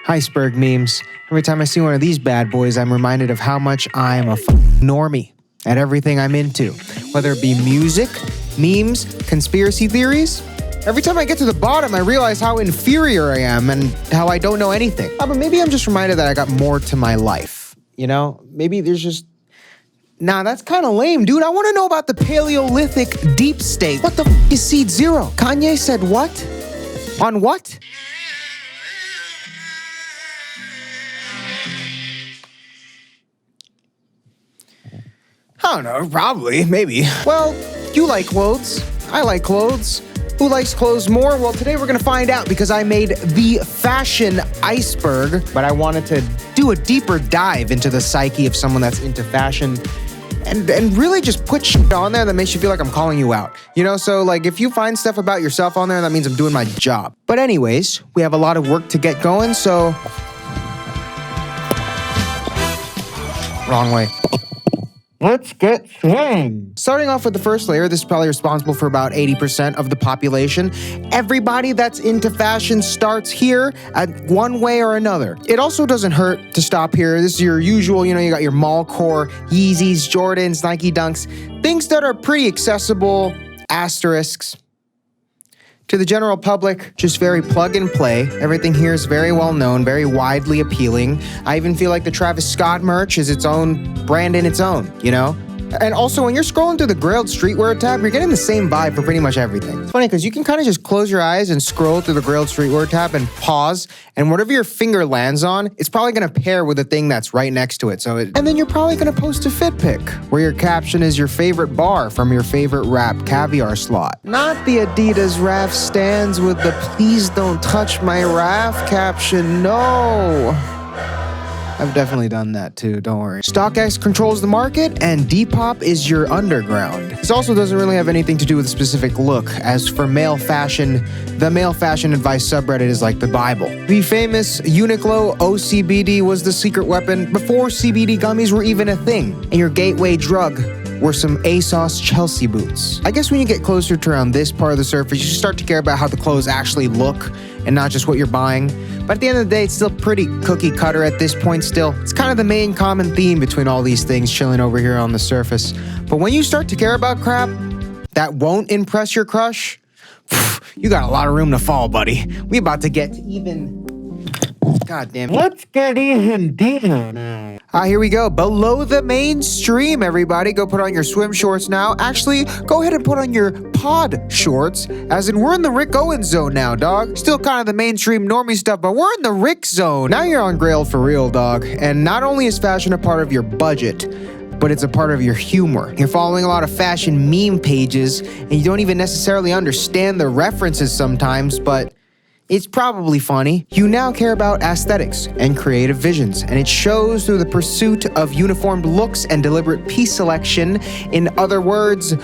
Iceberg memes. Every time I see one of these bad boys, I'm reminded of how much I'm a normie at everything I'm into. Whether it be music, memes, conspiracy theories. Every time I get to the bottom, I realize how inferior I am and how I don't know anything. But maybe I'm just reminded that I got more to my life. You know, maybe there's just... Nah, that's kind of lame, dude. I want to know about the Paleolithic deep state. What the is seed zero? Kanye said what? On what? I don't know, probably, maybe. Well, you like clothes. I like clothes. Who likes clothes more? Well, today we're gonna find out because I made the Fashion Iceberg, but I wanted to do a deeper dive into the psyche of someone that's into fashion and really just put shit on there that makes you feel like I'm calling you out. You know, so like if you find stuff about yourself on there, that means I'm doing my job. But anyways, we have a lot of work to get going, so... Wrong way. Let's get swing. Starting off with the first layer, this is probably responsible for about 80% of the population. Everybody that's into fashion starts here at one way or another. It also doesn't hurt to stop here. This is your usual, you know, you got your mall core, Yeezys, Jordans, Nike Dunks, things that are pretty accessible, asterisks. To the general public, just very plug and play. Everything here is very well known, very widely appealing. I even feel like the Travis Scott merch is its own brand in its own, you know? And also, when you're scrolling through the Grailed Streetwear tab, you're getting the same vibe for pretty much everything. It's funny because you can kind of just close your eyes and scroll through the Grailed Streetwear tab and pause, and whatever your finger lands on, it's probably going to pair with the thing that's right next to it. And then you're probably going to post a fit pic, where your caption is your favorite bar from your favorite rap caviar slot. Not the Adidas Raf stands with the please don't touch my Raf caption, no. I've definitely done that too, don't worry. StockX controls the market, and Depop is your underground. This also doesn't really have anything to do with a specific look. As for male fashion, the male fashion advice subreddit is like the Bible. The famous Uniqlo OCBD was the secret weapon before CBD gummies were even a thing, and your gateway drug were some ASOS Chelsea boots. I guess when you get closer to around this part of the surface, you start to care about how the clothes actually look and not just what you're buying. But at the end of the day, it's still pretty cookie cutter at this point still. It's kind of the main common theme between all these things chilling over here on the surface. But when you start to care about crap that won't impress your crush, you got a lot of room to fall, buddy. We about to get even... God damn it. Let's get even deeper now. Here we go. Below the mainstream, everybody. Go put on your swim shorts now. Actually, go ahead and put on your pod shorts. As in, we're in the Rick Owens zone now, dog. Still kind of the mainstream normie stuff, but we're in the Rick zone. Now you're on Grail for real, dog. And not only is fashion a part of your budget, but it's a part of your humor. You're following a lot of fashion meme pages, and you don't even necessarily understand the references sometimes, but... it's probably funny. You now care about aesthetics and creative visions, and it shows through the pursuit of uniformed looks and deliberate piece selection. In other words,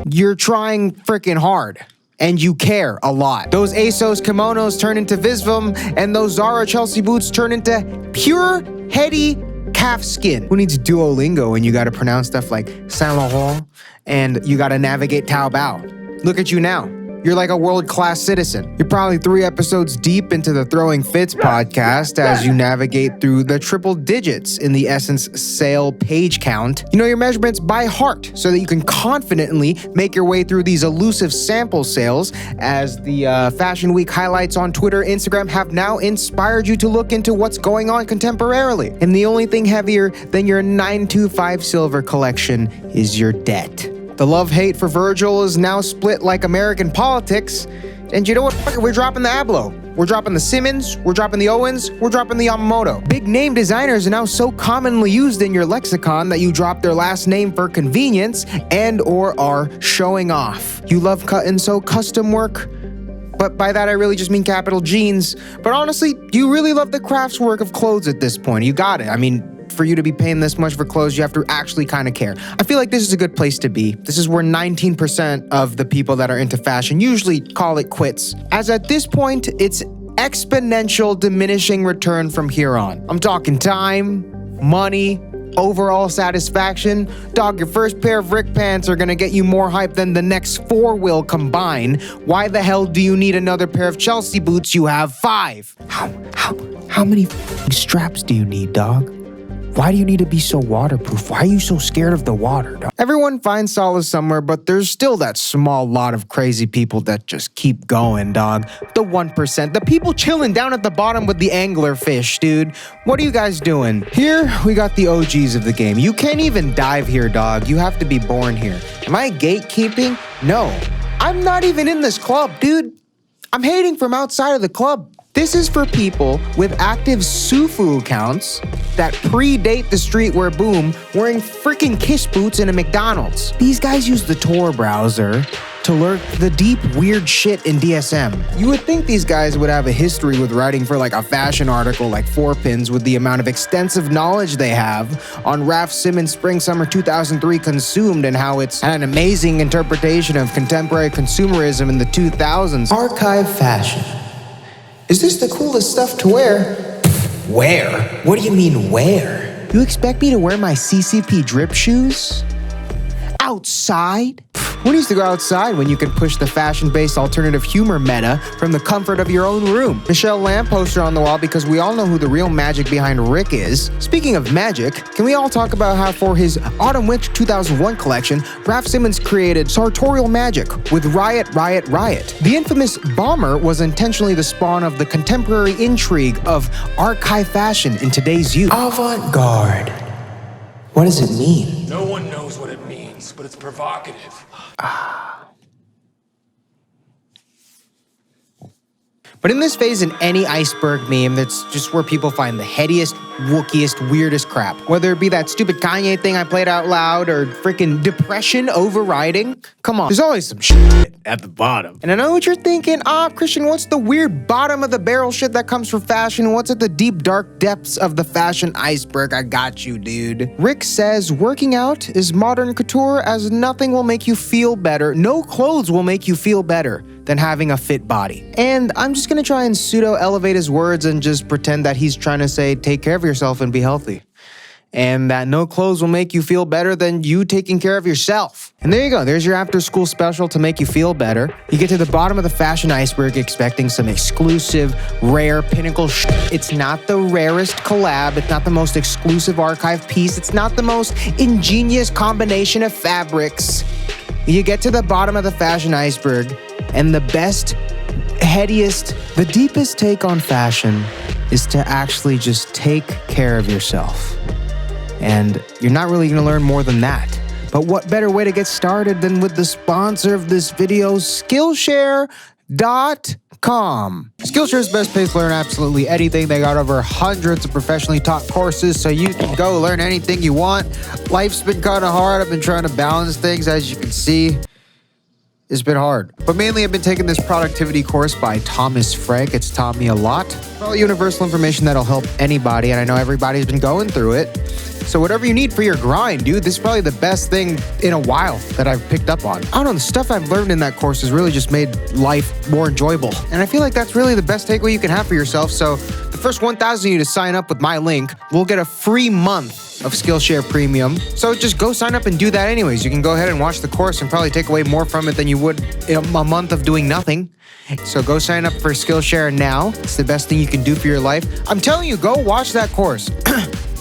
you're trying freaking hard. And you care a lot. Those ASOS kimonos turn into Visvim, and those Zara Chelsea boots turn into pure, heady calf skin. Who needs Duolingo when you gotta pronounce stuff like Saint Laurent, and you gotta navigate Taobao? Look at you now. You're like a world-class citizen. You're probably 3 episodes deep into the Throwing Fits podcast as you navigate through the triple digits in the Essence sale page count. You know your measurements by heart so that you can confidently make your way through these elusive sample sales, as the Fashion Week highlights on Twitter, Instagram have now inspired you to look into what's going on contemporarily. And the only thing heavier than your 925 silver collection is your debt. The love-hate for Virgil is now split like American politics. And you know what? Fuck it, we're dropping the Abloh. We're dropping the Simmons, we're dropping the Owens, we're dropping the Yamamoto. Big name designers are now so commonly used in your lexicon that you drop their last name for convenience and or are showing off. You love cut and sew custom work, but by that I really just mean capital jeans. But honestly, you really love the craftswork of clothes at this point. You got it. I mean, for you to be paying this much for clothes, you have to actually kind of care. I feel like this is a good place to be. This is where 19% of the people that are into fashion usually call it quits. As at this point, it's exponential diminishing return from here on. I'm talking time, money, overall satisfaction, dog, your first pair of Rick pants are gonna get you more hype than the next 4 will combine. Why the hell do you need another pair of Chelsea boots? You have 5. How many straps do you need, dog? Why do you need to be so waterproof? Why are you so scared of the water, dog? Everyone finds solace somewhere, but there's still that small lot of crazy people that just keep going, dog. The 1%, the people chilling down at the bottom with the angler fish, dude. What are you guys doing? Here, we got the OGs of the game. You can't even dive here, dog. You have to be born here. Am I gatekeeping? No. I'm not even in this club, dude. I'm hating from outside of the club. This is for people with active Sufu accounts that predate the streetwear boom wearing freaking Kiss boots in a McDonald's. These guys use the Tor browser to lurk the deep, weird shit in DSM. You would think these guys would have a history with writing for like a fashion article like 4Pins with the amount of extensive knowledge they have on Raf Simons' Spring Summer 2003 Consumed and how it's an amazing interpretation of contemporary consumerism in the 2000s. Archive fashion. Is this the coolest stuff to wear? Where? What do you mean where? You expect me to wear my CCP drip shoes? Outside? Who needs to go outside when you can push the fashion-based alternative humor meta from the comfort of your own room? Michelle Lamb poster on the wall because we all know who the real magic behind Rick is. Speaking of magic, can we all talk about how for his Autumn-Winter 2001 collection, Raf Simons created sartorial magic with Riot, Riot, Riot. The infamous bomber was intentionally the spawn of the contemporary intrigue of archive fashion in today's youth. Avant-garde. What does it mean? No one knows what it means, but it's provocative. But in this phase, in any iceberg meme, that's just where people find the headiest, wookiest, weirdest crap. Whether it be that stupid Kanye thing I played out loud or freaking depression overriding. Come on, there's always some shit at the bottom. And I know what you're thinking. Christian, what's the weird bottom of the barrel shit that comes from fashion? What's at the deep, dark depths of the fashion iceberg? I got you, dude. Rick says working out is modern couture as nothing will make you feel better. No clothes will make you feel better than having a fit body. And I'm just gonna try and pseudo-elevate his words and just pretend that he's trying to say, take care of yourself and be healthy. And that no clothes will make you feel better than you taking care of yourself. And there you go, there's your after-school special to make you feel better. You get to the bottom of the fashion iceberg expecting some exclusive, rare, pinnacle shit. It's not the rarest collab, it's not the most exclusive archive piece, it's not the most ingenious combination of fabrics. You get to the bottom of the fashion iceberg, and the best, headiest, the deepest take on fashion is to actually just take care of yourself. And you're not really gonna learn more than that. But what better way to get started than with the sponsor of this video, Skillshare.com. Skillshare is the best place to learn absolutely anything. They got over hundreds of professionally taught courses, so you can go learn anything you want. Life's been kind of hard. I've been trying to balance things, as you can see. It's been hard. But mainly I've been taking this productivity course by Thomas Frank. It's taught me a lot. All universal information that'll help anybody, and I know everybody's been going through it. So whatever you need for your grind, dude, this is probably the best thing in a while that I've picked up on. I don't know, the stuff I've learned in that course has really just made life more enjoyable. And I feel like that's really the best takeaway you can have for yourself. So the first 1,000 of you to sign up with my link will get a free month of Skillshare Premium. So just go sign up and do that anyways. You can go ahead and watch the course and probably take away more from it than you would in a month of doing nothing. So go sign up for Skillshare now. It's the best thing you can do for your life. I'm telling you, go watch that course.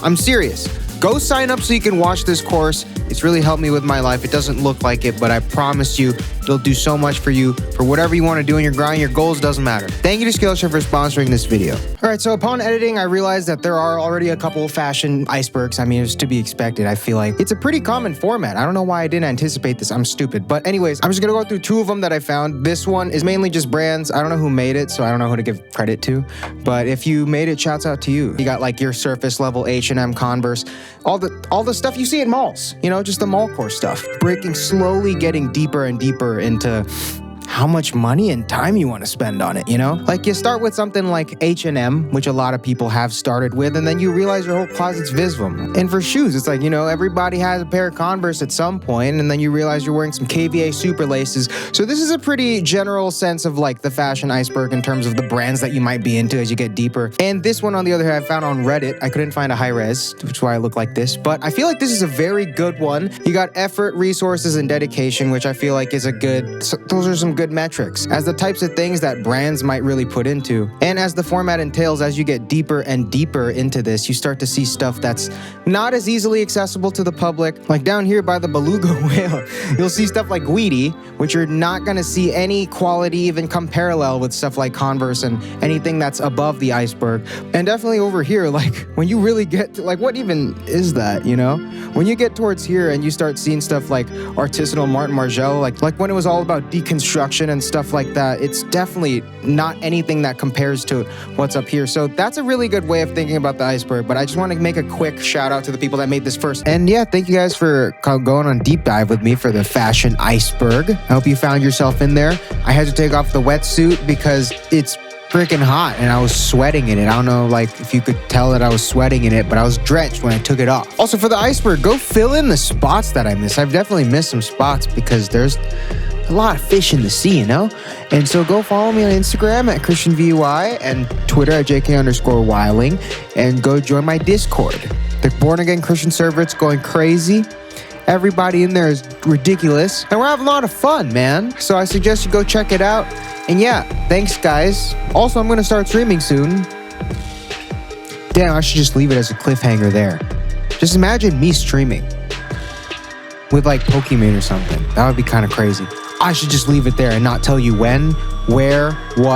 I'm serious. Go sign up so you can watch this course. It's really helped me with my life. It doesn't look like it, but I promise you, it'll do so much for you, for whatever you want to do in your grind, your goals, doesn't matter. Thank you to Skillshare for sponsoring this video. All right, so upon editing, I realized that there are already a couple of fashion icebergs. I mean, it's to be expected. I feel like it's a pretty common format. I don't know why I didn't anticipate this. I'm stupid. But anyways, I'm just gonna go through 2 of them that I found. This one is mainly just brands. I don't know who made it, so I don't know who to give credit to. But if you made it, shouts out to you. You got like your surface level H&M, Converse, all the stuff you see at malls, you know, just the mall core stuff. Slowly getting deeper and deeper into how much money and time you want to spend on it, you know? Like you start with something like H&M, which a lot of people have started with, and then you realize your whole closet's Visvim. And for shoes, it's like, you know, everybody has a pair of Converse at some point, and then you realize you're wearing some KVA super laces. So this is a pretty general sense of like the fashion iceberg in terms of the brands that you might be into as you get deeper. And this one, on the other hand, I found on Reddit. I couldn't find a high res, which is why I look like this, but I feel like this is a very good one. You got effort, resources, and dedication, which I feel like is a good, so those are some good metrics as the types of things that brands might really put into. And as the format entails, as you get deeper and deeper into this, you start to see stuff that's not as easily accessible to the public. Like down here by the beluga whale, you'll see stuff like Guidi, which you're not gonna see any quality even come parallel with stuff like Converse and anything that's above the iceberg. And definitely over here, like when you really get to, like, what even is that, you know? When you get towards here and you start seeing stuff like artisanal Martin Margell, like when it was all about deconstruction and stuff like that, it's definitely not anything that compares to what's up here. So that's a really good way of thinking about the iceberg. But I just want to make a quick shout out to the people that made this first. And yeah, thank you guys for going on deep dive with me for the fashion iceberg. I hope you found yourself in there. I had to take off the wetsuit because it's freaking hot and I was sweating in it. I don't know like if you could tell that I was sweating in it, but I was drenched when I took it off. Also for the iceberg, go fill in the spots that I missed. I've definitely missed some spots because there's a lot of fish in the sea, you know? And so go follow me on Instagram at ChristianVUI and Twitter at JK_Wiling, and go join my Discord. The Born Again Christian server, it's going crazy. Everybody in there is ridiculous and we're having a lot of fun, man. So I suggest you go check it out. And yeah, thanks guys. Also, I'm gonna start streaming soon. Damn, I should just leave it as a cliffhanger there. Just imagine me streaming with like Pokemon or something. That would be kind of crazy. I should just leave it there and not tell you when, where, what.